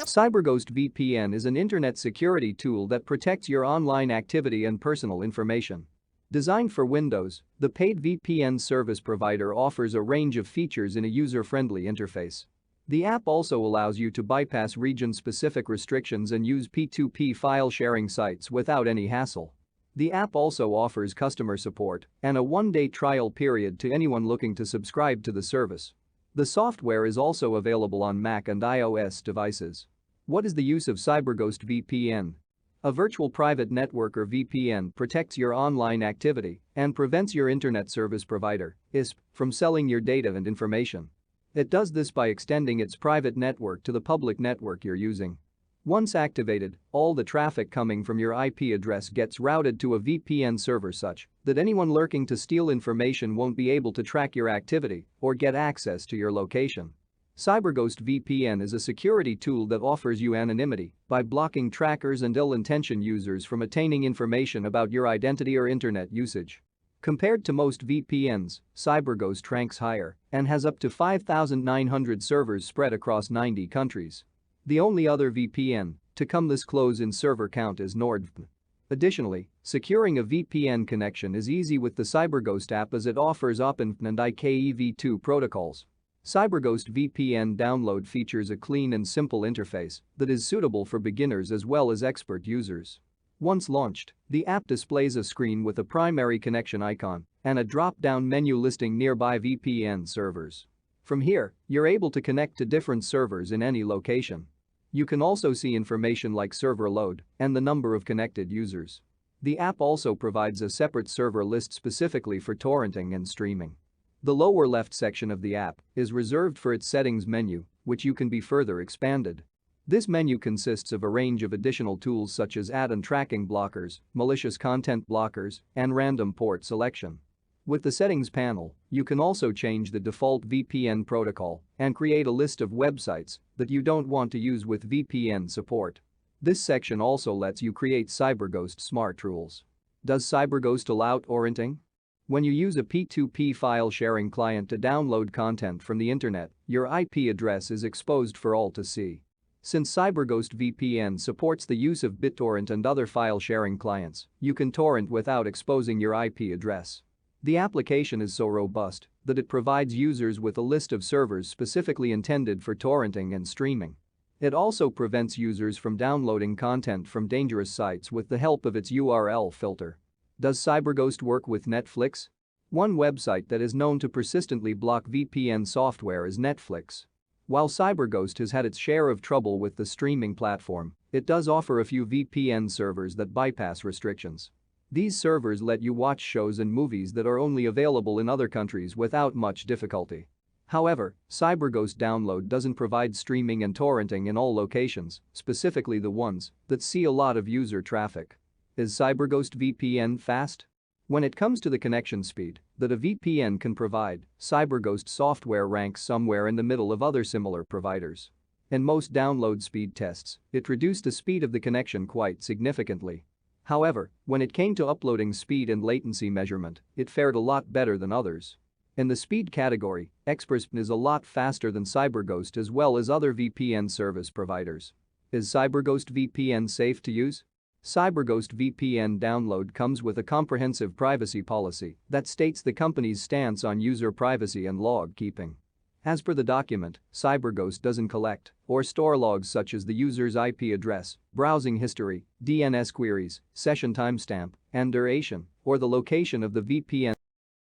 Cyberghost VPN is an internet security tool that protects your online activity and personal information. Designed for Windows, the paid VPN service provider offers a range of features in a user-friendly interface. The app also allows you to bypass region-specific restrictions and use P2P file sharing sites without any hassle. The app also offers customer support and a one-day trial period to anyone looking to subscribe to the service. The software is also available on Mac and iOS devices. What is the use of Cyberghost VPN? A virtual private network or VPN protects your online activity and prevents your internet service provider (ISP) from selling your data and information. It does this by extending its private network to the public network you're using. Once activated, all the traffic coming from your IP address gets routed to a VPN server such that anyone lurking to steal information won't be able to track your activity or get access to your location. Cyberghost VPN is a security tool that offers you anonymity by blocking trackers and ill-intentioned users from attaining information about your identity or internet usage. Compared to most VPNs, Cyberghost ranks higher and has up to 5,900 servers spread across 90 countries. The only other VPN to come this close in server count is NordVPN. Additionally, securing a VPN connection is easy with the Cyberghost app as it offers OpenVPN and IKEv2 protocols. Cyberghost VPN download features a clean and simple interface that is suitable for beginners as well as expert users. Once launched, the app displays a screen with a primary connection icon and a drop-down menu listing nearby VPN servers. From here, you're able to connect to different servers in any location. You can also see information like server load and the number of connected users. The app also provides a separate server list specifically for torrenting and streaming. The lower left section of the app is reserved for its settings menu, which you can be further expanded. This menu consists of a range of additional tools such as ad and tracking blockers, malicious content blockers, and random port selection. With the settings panel, you can also change the default VPN protocol and create a list of websites that you don't want to use with VPN support. This section also lets you create Cyberghost smart rules. Does Cyberghost allow torrenting? When you use a P2P file sharing client to download content from the internet, your IP address is exposed for all to see. Since Cyberghost VPN supports the use of BitTorrent and other file sharing clients, you can torrent without exposing your IP address. The application is so robust that it provides users with a list of servers specifically intended for torrenting and streaming. It also prevents users from downloading content from dangerous sites with the help of its URL filter. Does Cyberghost work with Netflix? One website that is known to persistently block VPN software is Netflix. While Cyberghost has had its share of trouble with the streaming platform, it does offer a few VPN servers that bypass restrictions. These servers let you watch shows and movies that are only available in other countries without much difficulty. However, Cyberghost Download doesn't provide streaming and torrenting in all locations, specifically the ones that see a lot of user traffic. Is Cyberghost VPN fast? When it comes to the connection speed that a VPN can provide, Cyberghost software ranks somewhere in the middle of other similar providers. In most download speed tests, it reduced the speed of the connection quite significantly. However, when it came to uploading speed and latency measurement, it fared a lot better than others. In the speed category, ExpressVPN is a lot faster than Cyberghost as well as other VPN service providers. Is Cyberghost VPN safe to use? Cyberghost VPN Download comes with a comprehensive privacy policy that states the company's stance on user privacy and log keeping. As per the document, Cyberghost doesn't collect or store logs such as the user's IP address, browsing history, DNS queries, session timestamp, and duration, or the location of the VPN.